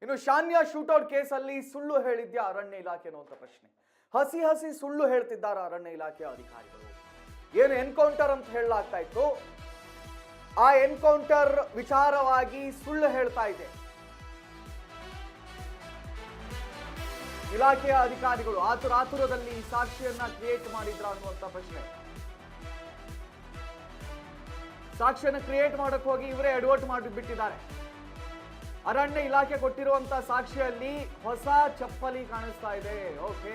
ಇನ್ನು ಶಾನ್ಯ ಶೂಟೌಟ್ ಕೇಸಲ್ಲಿ ಸುಳ್ಳು ಹೇಳಿದ್ಯಾ ಅರಣ್ಯ ಇಲಾಖೆ ಅನ್ನುವಂಥ ಪ್ರಶ್ನೆ. ಹಸಿ ಹಸಿ ಸುಳ್ಳು ಹೇಳ್ತಿದ್ದಾರೆ ಅರಣ್ಯ ಇಲಾಖೆಯ ಅಧಿಕಾರಿಗಳು. ಏನು ಎನ್ಕೌಂಟರ್ ಅಂತ ಹೇಳಲಾಗ್ತಾ ಇತ್ತು, ಆ ಎನ್ಕೌಂಟರ್ ವಿಚಾರವಾಗಿ ಸುಳ್ಳು ಹೇಳ್ತಾ ಇದೆ ಇಲಾಖೆಯ ಅಧಿಕಾರಿಗಳು. ಆತುರಾತುರದಲ್ಲಿ ಸಾಕ್ಷಿಯನ್ನ ಕ್ರಿಯೇಟ್ ಮಾಡಿದ್ರ ಅನ್ನುವಂಥ ಪ್ರಶ್ನೆ. ಸಾಕ್ಷಿಯನ್ನ ಕ್ರಿಯೇಟ್ ಮಾಡಕ್ ಹೋಗಿ ಇವರೇ ಎಡವಟ್ಟು ಮಾಡಿಬಿಟ್ಟಿದ್ದಾರೆ. ಅರಣ್ಯ ಇಲಾಖೆ ಕೊಟ್ಟಿರುವಂತ ಸಾಕ್ಷಿಯಲ್ಲಿ ಹೊಸ ಚಪ್ಪಲಿ ಕಾಣಿಸ್ತಾ ಇದೆ. ಓಕೆ,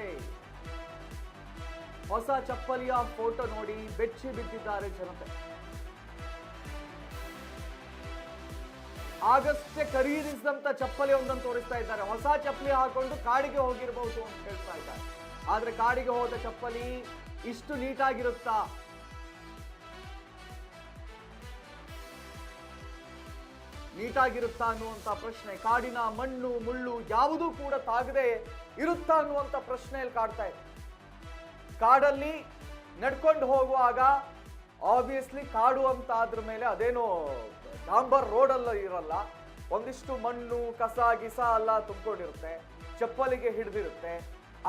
ಹೊಸ ಚಪ್ಪಲಿಯ ಫೋಟೋ ನೋಡಿ ಬೆಚ್ಚಿ ಬಿದ್ದಿದ್ದಾರೆ ಜನತೆ. ಆಗಷ್ಟೇ ಖರೀದಿಸಿದಂತ ಚಪ್ಪಲಿ ಒಂದನ್ನು ತೋರಿಸ್ತಾ ಇದ್ದಾರೆ. ಹೊಸ ಚಪ್ಪಲಿ ಹಾಕೊಂಡು ಕಾಡಿಗೆ ಹೋಗಿರಬಹುದು ಅಂತ ಹೇಳ್ತಾ ಇದ್ದಾರೆ. ಆದ್ರೆ ಕಾಡಿಗೆ ಹೋದ ಚಪ್ಪಲಿ ಇಷ್ಟು ನೀಟಾಗಿರುತ್ತಾ? ನೀಟಾಗಿರುತ್ತಾ ಅನ್ನುವಂತ ಪ್ರಶ್ನೆ. ಕಾಡಿನ ಮಣ್ಣು ಮುಳ್ಳು ಯಾವುದೂ ಕೂಡ ತಾಗದೆ ಇರುತ್ತಾ ಅನ್ನುವಂತ ಪ್ರಶ್ನೆಯಲ್ಲಿ ಕಾಡ್ತಾ ಇದೆ. ಕಾಡಲ್ಲಿ ನಡ್ಕೊಂಡು ಹೋಗುವಾಗ ಆಬ್ವಿಯಸ್ಲಿ ಕಾಡು ಅಂತ ಆದ್ರ ಮೇಲೆ ಅದೇನೋ ಡಾಂಬರ್ ರೋಡ್ ಅಲ್ಲ ಇರಲ್ಲ, ಒಂದಿಷ್ಟು ಮಣ್ಣು ಕಸ ಗಿಸ ಎಲ್ಲ ತುಂಬಿಕೊಂಡಿರುತ್ತೆ, ಚಪ್ಪಲಿಗೆ ಹಿಡಿದಿರುತ್ತೆ.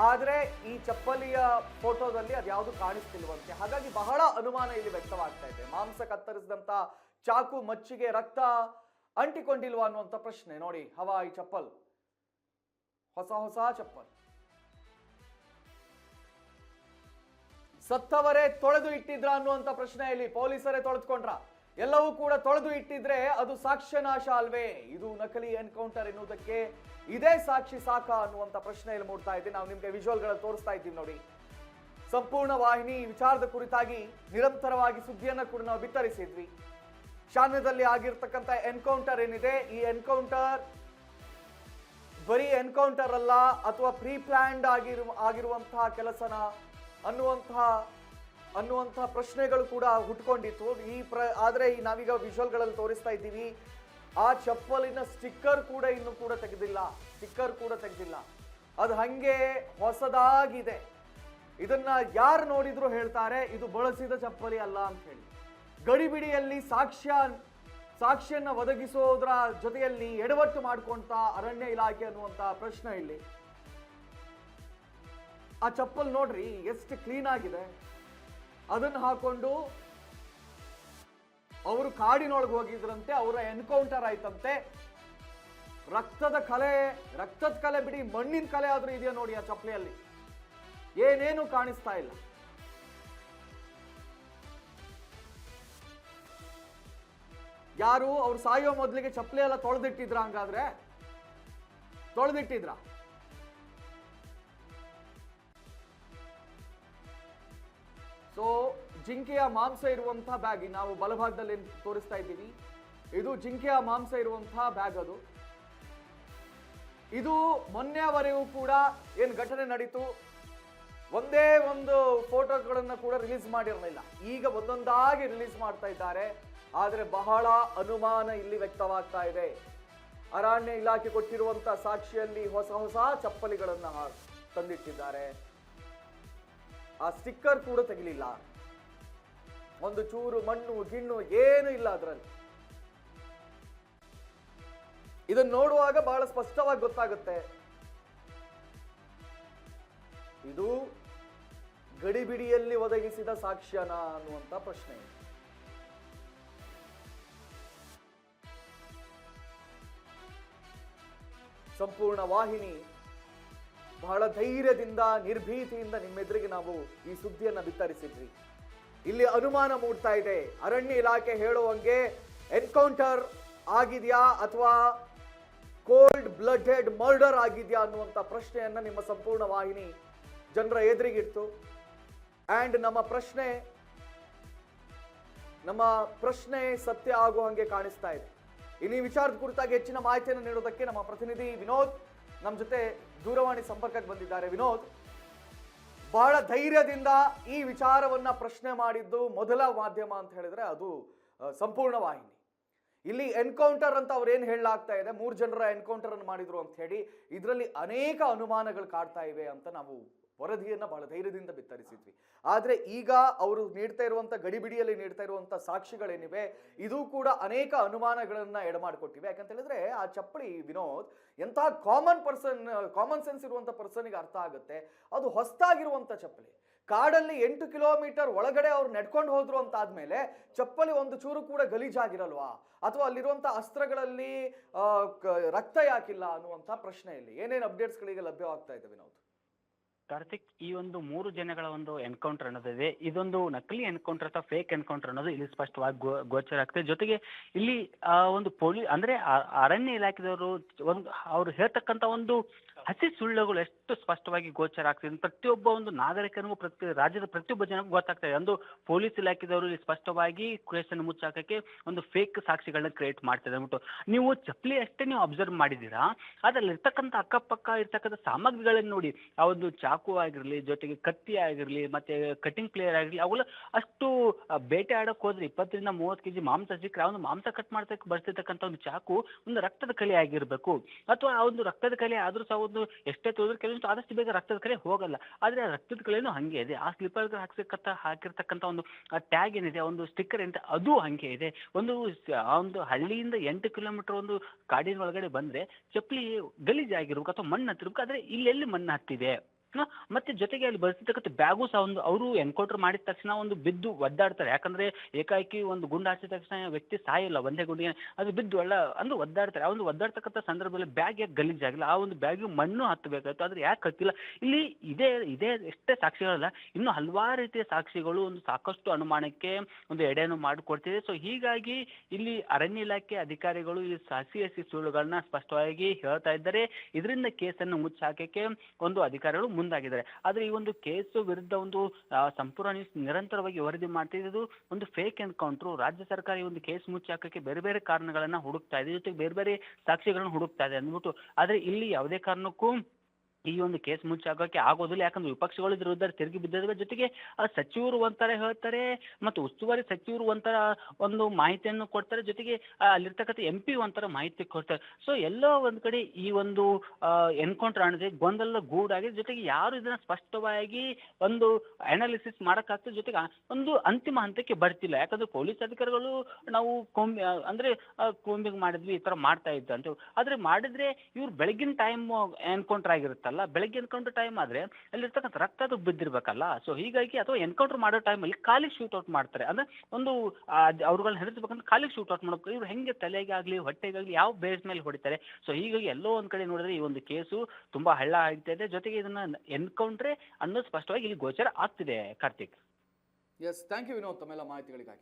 ಆದ್ರೆ ಈ ಚಪ್ಪಲಿಯ ಫೋಟೋದಲ್ಲಿ ಅದ್ಯಾವುದು ಕಾಣಿಸ್ತಿಲ್ವಂತೆ. ಹಾಗಾಗಿ ಬಹಳ ಅನುಮಾನ ಇಲ್ಲಿ ವ್ಯಕ್ತವಾಗ್ತಾ ಇದೆ. ಮಾಂಸ ಕತ್ತರಿಸಿದಂತ ಚಾಕು ಮಚ್ಚಿಗೆ ರಕ್ತ ಅಂಟಿಕೊಂಡಿಲ್ವಾ ಅನ್ನುವಂಥ ಪ್ರಶ್ನೆ. ನೋಡಿ, ಹವಾಯಿ ಚಪ್ಪಲ್, ಹೊಸ ಚಪ್ಪಲ್. ಸತ್ತವರೇ ತೊಳೆದು ಇಟ್ಟಿದ್ರ ಅನ್ನುವಂಥ ಪ್ರಶ್ನೆಯಲ್ಲಿ ಪೊಲೀಸರೇ ತೊಳೆದುಕೊಂಡ್ರ? ಎಲ್ಲವೂ ಕೂಡ ತೊಳೆದು ಇಟ್ಟಿದ್ರೆ ಅದು ಸಾಕ್ಷ್ಯನಾಶ ಅಲ್ವೇ? ಇದು ನಕಲಿ ಎನ್ಕೌಂಟರ್ ಎನ್ನುವುದಕ್ಕೆ ಇದೇ ಸಾಕ್ಷಿ ಸಾಕ ಅನ್ನುವಂಥ ಪ್ರಶ್ನೆಯಲ್ಲಿ ಮೂಡ್ತಾ ಇದೆ. ನಾವು ನಿಮ್ಗೆ ವಿಜುವಲ್ಗಳಲ್ಲಿ ತೋರಿಸ್ತಾ ಇದ್ದೀವಿ ನೋಡಿ. ಸಂಪೂರ್ಣ ವಾಹಿನಿ ವಿಚಾರದ ಕುರಿತಾಗಿ ನಿರಂತರವಾಗಿ ಸುದ್ದಿಯನ್ನ ಕೂಡ ನಾವು ಬಿತ್ತರಿಸಿದ್ವಿ. ಶಾನ್ಯದಲ್ಲಿ ಆಗಿರ್ತಕ್ಕಂಥ ಎನ್ಕೌಂಟರ್ ಏನಿದೆ, ಈ ಎನ್ಕೌಂಟರ್ ಬರೀ ಎನ್ಕೌಂಟರ್ ಅಲ್ಲ, ಅಥವಾ ಪ್ರೀ ಪ್ಲಾನ್ಡ್ ಆಗಿರುವಂತಹ ಕೆಲಸನ ಅನ್ನುವಂತಹ ಪ್ರಶ್ನೆಗಳು ಕೂಡ ಹುಟ್ಕೊಂಡಿತ್ತು. ಆದ್ರೆ ನಾವೀಗ ವಿಜುವಲ್ಗಳಲ್ಲಿ ತೋರಿಸ್ತಾ ಇದ್ದೀವಿ, ಆ ಚಪ್ಪಲಿನ ಸ್ಟಿಕ್ಕರ್ ಕೂಡ ಇನ್ನೂ ಕೂಡ ತೆಗೆದಿಲ್ಲ. ಅದು ಹಂಗೆ ಹೊಸದಾಗಿದೆ. ಇದನ್ನ ಯಾರು ನೋಡಿದ್ರು ಹೇಳ್ತಾರೆ ಇದು ಬಳಸಿದ ಚಪ್ಪಲಿ ಅಲ್ಲ ಅಂತ ಹೇಳಿ. ಗಡಿಬಿಡಿಯಲ್ಲಿ ಸಾಕ್ಷ್ಯನ್ನ ಒದಗಿಸೋದ್ರ ಜೊತೆಯಲ್ಲಿ ಎಡವಟ್ಟು ಮಾಡ್ಕೊಂತ ಅರಣ್ಯ ಇಲಾಖೆ ಅನ್ನುವಂತ ಪ್ರಶ್ನೆ ಇಲ್ಲಿ. ಆ ಚಪ್ಪಲ್ ನೋಡ್ರಿ ಎಷ್ಟು ಕ್ಲೀನ್ ಆಗಿದೆ. ಅದನ್ನು ಹಾಕೊಂಡು ಅವರು ಕಾಡಿನೊಳಗೆ ಹೋಗಿದ್ರಂತೆ, ಅವರ ಎನ್ಕೌಂಟರ್ ಆಯ್ತಂತೆ. ರಕ್ತದ ಕಲೆ ಬಿಡಿ, ಮಣ್ಣಿನ ಕಲೆ ಆದ್ರೂ ಇದೆಯಾ ನೋಡಿ ಆ ಚಪ್ಪಲಿಯಲ್ಲಿ. ಏನೇನು ಕಾಣಿಸ್ತಾ ಇಲ್ಲ. ಯಾರು ಅವ್ರು ಸಾಯೋ ಮೊದಲಿಗೆ ಚಪ್ಪಲಿ ಎಲ್ಲ ತೊಳೆದಿಟ್ಟಿದ್ರ? ಹಂಗಾದ್ರೆ ತೊಳೆದಿಟ್ಟಿದ್ರ? ಸೊ ಜಿಂಕೆಯ ಮಾಂಸ ಇರುವಂತಹ ಬ್ಯಾಗ್ ನಾವು ಬಲಭಾಗದಲ್ಲಿ ತೋರಿಸ್ತಾ ಇದ್ದೀವಿ. ಇದು ಜಿಂಕೆಯ ಮಾಂಸ ಇರುವಂತಹ ಬ್ಯಾಗ್. ಇದು ಮೊನ್ನೆವರೆಗೂ ಕೂಡ ಏನು ಘಟನೆ ನಡೀತು, ಒಂದೇ ಒಂದು ಫೋಟೋಗಳನ್ನ ಕೂಡ ರಿಲೀಸ್ ಮಾಡಿರಲಿಲ್ಲ. ಈಗ ಒಂದೊಂದಾಗಿ ರಿಲೀಸ್ ಮಾಡ್ತಾ ಇದ್ದಾರೆ. ಆದರೆ ಬಹಳ ಅನುಮಾನ ಇಲ್ಲಿ ವ್ಯಕ್ತವಾಗ್ತಾ ಇದೆ. ಅರಣ್ಯ ಇಲಾಖೆ ಕೊಟ್ಟಿರುವಂತ ಸಾಕ್ಷಿಯಲ್ಲಿ ಹೊಸ ಚಪ್ಪಲಿಗಳನ್ನ ತಂದಿಟ್ಟಿದ್ದಾರೆ. ಆ ಸ್ಟಿಕ್ಕರ್ ಕೂಡ ತೆಗಿಲಿಲ್ಲ. ಒಂದು ಚೂರು ಮಣ್ಣು ಗಿಣ್ಣು ಏನು ಇಲ್ಲ ಅದರಲ್ಲಿ. ಇದನ್ನ ನೋಡುವಾಗ ಬಹಳ ಸ್ಪಷ್ಟವಾಗಿ ಗೊತ್ತಾಗುತ್ತೆ ಇದು ಗಡಿಬಿಡಿಯಲ್ಲಿ ಒದಗಿಸಿದ ಸಾಕ್ಷ್ಯನ ಅನ್ನುವಂತ ಪ್ರಶ್ನೆ. ಸಂಪೂರ್ಣ ವಾಹಿನಿ ಬಹಳ ಧೈರ್ಯದಿಂದ ನಿರ್ಭೀತಿಯಿಂದ ನಿಮ್ಮೆದುರಿಗೆ ನಾವು ಈ ಸುದ್ದಿಯನ್ನ ಬಿತ್ತರಿಸಿದ್ವಿ. ಇಲ್ಲಿ ಅನುಮಾನ ಮೂಡ್ತಾ ಇದೆ. ಅರಣ್ಯ ಇಲಾಖೆ ಹೇಳುವಂಗೆ ಎನ್ಕೌಂಟರ್ ಆಗಿದೆಯಾ ಅಥವಾ ಕೋಲ್ಡ್ ಬ್ಲಡೆಡ್ ಮರ್ಡರ್ ಆಗಿದೆಯಾ ಅನ್ನುವಂಥ ಪ್ರಶ್ನೆಯನ್ನ ನಿಮ್ಮ ಸಂಪೂರ್ಣ ವಾಹಿನಿ ಜನರ ಎದುರಿಗಿಡ್ತು. ಅಂಡ್ ನಮ್ಮ ಪ್ರಶ್ನೆ ಸತ್ಯ ಆಗುವ ಹಾಗೆ ಕಾಣಿಸ್ತಾ ಇದೆ. ಇಲ್ಲಿ ವಿಚಾರದ ಕುರಿತಾಗಿ ಹೆಚ್ಚಿನ ಮಾಹಿತಿಯನ್ನು ನೀಡೋದಕ್ಕೆ ನಮ್ಮ ಪ್ರತಿನಿಧಿ ವಿನೋದ್ ನಮ್ಮ ಜೊತೆ ದೂರವಾಣಿ ಸಂಪರ್ಕಕ್ಕೆ ಬಂದಿದ್ದಾರೆ. ವಿನೋದ್, ಬಹಳ ಧೈರ್ಯದಿಂದ ಈ ವಿಚಾರವನ್ನ ಪ್ರಶ್ನೆ ಮಾಡಿದ್ದು ಮೊದಲ ಮಾಧ್ಯಮ ಅಂತ ಹೇಳಿದ್ರೆ ಅದು ಸಂಪೂರ್ಣ ವಾಹಿನಿ. ಇಲ್ಲಿ ಎನ್ಕೌಂಟರ್ ಅಂತ ಅವ್ರೇನು ಹೇಳಲಾಗ್ತಾ ಇದೆ, 3 ಜನರ ಎನ್ಕೌಂಟರ್ ಅನ್ನು ಮಾಡಿದ್ರು ಅಂತ ಹೇಳಿ, ಇದರಲ್ಲಿ ಅನೇಕ ಅನುಮಾನಗಳು ಕಾಡ್ತಾ ಇವೆ ಅಂತ ನಾವು ವರದಿಯನ್ನ ಬಹಳ ಧೈರ್ಯದಿಂದ ಬಿತ್ತರಿಸಿದ್ವಿ. ಆದ್ರೆ ಈಗ ಅವರು ನೀಡ್ತಾ ಇರುವಂತ ಗಡಿಬಿಡಿಯಲ್ಲಿ ನೀಡ್ತಾ ಇರುವಂತ ಸಾಕ್ಷಿಗಳೇನಿವೆ ಇದು ಕೂಡ ಅನೇಕ ಅನುಮಾನಗಳನ್ನ ಎಡಮಾಡ್ಕೊಟ್ಟಿವೆ. ಯಾಕಂತ ಹೇಳಿದ್ರೆ ಆ ಚಪ್ಪಲಿ ವಿನೋದ್ ಎಂತಹ ಕಾಮನ್ ಸೆನ್ಸ್ ಇರುವಂತ ಪರ್ಸನ್ಗೆ ಅರ್ಥ ಆಗುತ್ತೆ. ಅದು ಹೊಸದಾಗಿರುವಂತ ಚಪ್ಪಲಿ, ಕಾಡಲ್ಲಿ 8 ಕಿಲೋಮೀಟರ್ ಒಳಗಡೆ ಅವ್ರು ನಡ್ಕೊಂಡು ಹೋದ್ರು ಅಂತ ಆದ್ಮೇಲೆ ಚಪ್ಪಲಿ ಒಂದು ಚೂರು ಕೂಡ ಗಲೀಜಾಗಿರಲ್ವಾ, ಅಥವಾ ಅಲ್ಲಿರುವಂತ ಅಸ್ತ್ರಗಳಲ್ಲಿ ರಕ್ತ ಯಾಕಿಲ್ಲ ಅನ್ನುವಂತ ಪ್ರಶ್ನೆ ಇಲ್ಲಿ ಏನೇನು ಅಪ್ಡೇಟ್ಸ್ಗಳಿಗೆ ಲಭ್ಯವಾಗ್ತಾ ಇದೆ ವಿನೋದ್? ಕಾರ್ತಿಕ್, ಈ ಒಂದು 3 ಜನಗಳ ಒಂದು ಎನ್ಕೌಂಟರ್ ಅನ್ನೋದಿದೆ, ಇದೊಂದು ನಕಲಿ ಎನ್ಕೌಂಟರ್ ಅಥವಾ ಫೇಕ್ ಎನ್ಕೌಂಟರ್ ಅನ್ನೋದು ಇಲ್ಲಿ ಸ್ಪಷ್ಟವಾಗಿ ಗೋಚರ ಆಗ್ತದೆ. ಜೊತೆಗೆ ಇಲ್ಲಿ ಒಂದು ಅಂದ್ರೆ ಅರಣ್ಯ ಇಲಾಖೆದವರು ಒಂದು ಅವ್ರು ಹೇಳ್ತಕ್ಕಂಥ ಒಂದು ಹಸಿ ಸುಳ್ಳುಗಳು ಎಷ್ಟು ಸ್ಪಷ್ಟವಾಗಿ ಗೋಚರ ಆಗ್ತದೆ, ಪ್ರತಿಯೊಬ್ಬ ಒಂದು ನಾಗರಿಕನಿಗೂ ರಾಜ್ಯದ ಪ್ರತಿಯೊಬ್ಬ ಜನಕ್ಕೂ ಗೊತ್ತಾಗ್ತದೆ. ಒಂದು ಪೊಲೀಸ್ ಇಲಾಖೆದವರು ಇಲ್ಲಿ ಸ್ಪಷ್ಟವಾಗಿ ಕೇಸನ್ನು ಮುಚ್ಚಾಕಕ್ಕೆ ಒಂದು ಫೇಕ್ ಸಾಕ್ಷಿಗಳನ್ನ ಕ್ರಿಯೇಟ್ ಮಾಡ್ತಾರೆ ಅಂದ್ಬಿಟ್ಟು. ನೀವು ಚಪ್ಪಲಿ ಅಷ್ಟೇ ನೀವು ಅಬ್ಸರ್ವ್ ಮಾಡಿದ್ದೀರಾ, ಅದ್ರಲ್ಲಿ ಇರ್ತಕ್ಕಂಥ ಅಕ್ಕಪಕ್ಕ ಇರ್ತಕ್ಕಂಥ ಸಾಮಗ್ರಿಗಳನ್ನು ನೋಡಿ, ಆ ಒಂದು ಚಾಕು ಆಗಿರಲಿ, ಜೊತೆಗೆ ಕತ್ತಿ ಆಗಿರಲಿ, ಮತ್ತೆ ಕಟಿಂಗ್ ಪ್ಲೇಯರ್ ಆಗಿರಲಿ, ಅವುಗಳು ಅಷ್ಟು ಬೇಟೆ ಆಡೋಕೆ ಹೋದ್ರೆ 20 ರಿಂದ 30 kg ಮಾಂಸ ಸಿಕ್ಕರೆ ಆ ಒಂದು ಮಾಂಸ ಕಟ್ ಮಾಡ್ತಕ್ಕೆ ಬರ್ತಿರ್ತಕ್ಕಂಥ ಒಂದು ಚಾಕು ಒಂದು ರಕ್ತದ ಕಲೆ ಆಗಿರಬೇಕು. ಅಥವಾ ಆ ಒಂದು ರಕ್ತದ ಕಲೆ ಆದ್ರೂ ಸಹ ಒಂದು ಎಷ್ಟೇ ತೋರಿದ್ರೆ ಕೆಲವೊಂದು ಆದಷ್ಟು ಬೇಗ ರಕ್ತದ ಕಲೆ ಹೋಗಲ್ಲ. ಆದ್ರೆ ಆ ರಕ್ತದ ಕಲೆನೂ ಹಂಗೆ ಇದೆ. ಆ ಸ್ಲಿಪ್ಪರ್ ಹಾಕಿರ್ತಕ್ಕಂಥ ಒಂದು ಟ್ಯಾಗ್ ಏನಿದೆ, ಒಂದು ಸ್ಟಿಕ್ಕರ್ ಏನಿದೆ, ಅದು ಹಂಗೆ ಇದೆ. ಒಂದು ಹಳ್ಳಿಯಿಂದ 8 ಕಿಲೋಮೀಟರ್ ಒಂದು ಕಾಡಿನ ಒಳಗಡೆ ಬಂದ್ರೆ ಚಪ್ಪಲಿ ಗಲೀಜಾಗಿರ್ಬೇಕು ಅಥವಾ ಮಣ್ಣು ಹತ್ತಿರ್ಬೇಕು. ಆದ್ರೆ ಇಲ್ಲೆಲ್ಲಿ ಮಣ್ಣು ಹತ್ತಿದೆ. ಮತ್ತೆ ಜೊತೆಗೆ ಅಲ್ಲಿ ಬರ್ತಿರ್ತಕ್ಕಂಥ ಬ್ಯಾಗು ಸಹ ಅವರು ಎನ್ಕೌಂಟರ್ ಮಾಡಿದ ತಕ್ಷಣ ಒಂದು ಬಿದ್ದು ಒದ್ದಾಡ್ತಾರೆ. ಯಾಕಂದ್ರೆ ಏಕಾಏಕಿ ಒಂದು ಗುಂಡು ಹಾರಿಸಿದ ತಕ್ಷಣ ವ್ಯಕ್ತಿ ಸಾಯಿಲ್ಲ, ಒಂದೇ ಗುಂಡಿಗೆ ಅದು ಬಿದ್ದು ಅಂದ್ರೆ ಒದ್ದಾಡ್ತಾರೆ. ಆ ಒಂದು ಒದ್ದಾಡ್ತಕ್ಕಂಥ ಸಂದರ್ಭದಲ್ಲಿ ಬ್ಯಾಗ್ ಯಾಕೆ ಗಲೀಜಾಗಿಲ್ಲ, ಆ ಒಂದು ಬ್ಯಾಗಿಗೆ ಮಣ್ಣು ಹತ್ತಬೇಕಾಯ್ತು, ಆದ್ರೆ ಯಾಕೆ ಹತ್ತಿಲ್ಲ? ಇಲ್ಲಿ ಇದೇ ಎಷ್ಟೇ ಸಾಕ್ಷಿಗಳಲ್ಲ, ಇನ್ನು ಹಲವಾರು ರೀತಿಯ ಸಾಕ್ಷಿಗಳು ಒಂದು ಸಾಕಷ್ಟು ಅನುಮಾನಕ್ಕೆ ಒಂದು ಎಡೆಯನ್ನು ಮಾಡಿಕೊಡ್ತಿದೆ. ಸೊ ಹೀಗಾಗಿ ಇಲ್ಲಿ ಅರಣ್ಯ ಇಲಾಖೆ ಅಧಿಕಾರಿಗಳು ಈ ಹಸಿ ಸುಳ್ಳುಗಳನ್ನ ಸ್ಪಷ್ಟವಾಗಿ ಹೇಳ್ತಾ ಇದ್ದಾರೆ. ಇದರಿಂದ ಕೇಸನ್ನು ಮುಚ್ಚಾಕಕ್ಕೆ ಒಂದು ಅಧಿಕಾರಿಗಳು ಮುಂದಾಗಿದ್ದಾರೆ. ಆದ್ರೆ ಈ ಒಂದು ಕೇಸು ವಿರುದ್ಧ ಒಂದು ಸಂಪೂರ್ಣ ನ್ಯೂಸ್ ನಿರಂತರವಾಗಿ ವರದಿ ಮಾಡ್ತಿದ್ದು ಒಂದು ಫೇಕ್ ಎನ್ಕೌಂಟರ್. ರಾಜ್ಯ ಸರ್ಕಾರ ಈ ಒಂದು ಕೇಸ್ ಮುಚ್ಚಾಕಕ್ಕೆ ಬೇರೆ ಬೇರೆ ಕಾರಣಗಳನ್ನ ಹುಡುಕ್ತಾ ಇದೆ, ಜೊತೆಗೆ ಬೇರೆ ಬೇರೆ ಸಾಕ್ಷಿಗಳನ್ನ ಹುಡುಕ್ತಾ ಇದೆ ಅಂದ್ಬಿಟ್ಟು. ಆದ್ರೆ ಇಲ್ಲಿ ಯಾವುದೇ ಕಾರಣಕ್ಕೂ ಈ ಒಂದು ಕೇಸ್ ಮುಚ್ಚಾಕೋಕೆ ಆಗೋದಿಲ್ಲ. ಯಾಕಂದ್ರೆ ವಿಪಕ್ಷಗಳು ಇದ್ರ ವಿರುದ್ಧ ತಿರುಗಿ ಬಿದ್ದಿದ್ದಾವೆ. ಜೊತೆಗೆ ಸಚಿವರು ಒಂಥರ ಹೇಳ್ತಾರೆ, ಮತ್ತು ಉಸ್ತುವಾರಿ ಸಚಿವರು ಒಂಥರ ಒಂದು ಮಾಹಿತಿಯನ್ನು ಕೊಡ್ತಾರೆ, ಜೊತೆಗೆ ಅಲ್ಲಿರ್ತಕ್ಕಂಥ MP ಒಂಥರ ಮಾಹಿತಿ ಕೊಡ್ತಾರೆ. ಸೊ ಎಲ್ಲೋ ಒಂದ್ ಕಡೆ ಈ ಒಂದು ಎನ್ಕೌಂಟರ್ ಅನ್ನೋದೇ ಗೊಂದಲ ಗೂಡಾಗಿದೆ. ಜೊತೆಗೆ ಯಾರು ಇದನ್ನ ಸ್ಪಷ್ಟವಾಗಿ ಒಂದು ಅನಾಲಿಸಿಸ್ ಮಾಡಕ್ಕಾಗ್ತದೆ, ಜೊತೆಗೆ ಒಂದು ಅಂತಿಮ ಹಂತಕ್ಕೆ ಬರ್ತಿಲ್ಲ. ಯಾಕಂದ್ರೆ ಪೊಲೀಸ್ ಅಧಿಕಾರಿಗಳು ನಾವು ಕೋಂಬಿಂಗ್ ಮಾಡಿದ್ವಿ, ಈ ತರ ಮಾಡ್ತಾ ಇದ್ದ ಅಂತ. ಆದ್ರೆ ಮಾಡಿದ್ರೆ ಇವ್ರು ಬೆಳಗಿನ ಟೈಮ್ ಎನ್ಕೌಂಟರ್ ಆಗಿರುತ್ತಲ್ಲ, ಬೆಳಗ್ಗೆ ಎನ್ಕೌಂಟರ್ ಟೈಮ್ ಆದ್ರೆ ಅಲ್ಲಿರ್ತಕ್ಕಂಥ ರಕ್ತ ಅದು ಬಿದ್ದಿರ್ಬೇಕಲ್ಲ. ಸೊ ಹೀಗಾಗಿ ಅಥವಾ ಎನ್ಕೌಂಟರ್ ಮಾಡೋ ಟೈಮಲ್ಲಿ ಕಾಲಿಗೆ ಶೂಟ್ ಔಟ್ ಮಾಡ್ತಾರೆ. ಅಂದ್ರೆ ಒಂದು ಅವ್ರುಗಳನ್ನ ಹೆದರ್ಸ್ಬೇಕಂದ್ರೆ ಕಾಲಿಗೆ ಶೂಟ್ ಔಟ್ ಮಾಡ್ಬೇಕು. ಇವ್ರು ಹೆಂಗೆ ತಲೆಗೆ ಆಗ್ಲಿ ಹೊಟ್ಟೆಗಾಗ್ಲಿ ಯಾವ ಬೇಸ್ ಮೇಲೆ ಹೊಡಿತಾರೆ. ಸೊ ಹೀಗಾಗಿ ಎಲ್ಲೋ ಒಂದ್ ಕಡೆ ನೋಡಿದ್ರೆ ಈ ಒಂದು ಕೇಸು ತುಂಬಾ ಹಳ್ಳ ಆಗ್ತಾ ಇದೆ. ಜೊತೆಗೆ ಇದನ್ನ ಎನ್ಕೌಂಟ್ರೆ ಅನ್ನೋದು ಸ್ಪಷ್ಟವಾಗಿ ಇಲ್ಲಿ ಗೋಚರ ಆಗ್ತಿದೆ. Karthik, yes, thank you Vinod ತಮ್ಮೆಲ್ಲ ಮಾಹಿತಿಗಳಿಗಾಗಿ.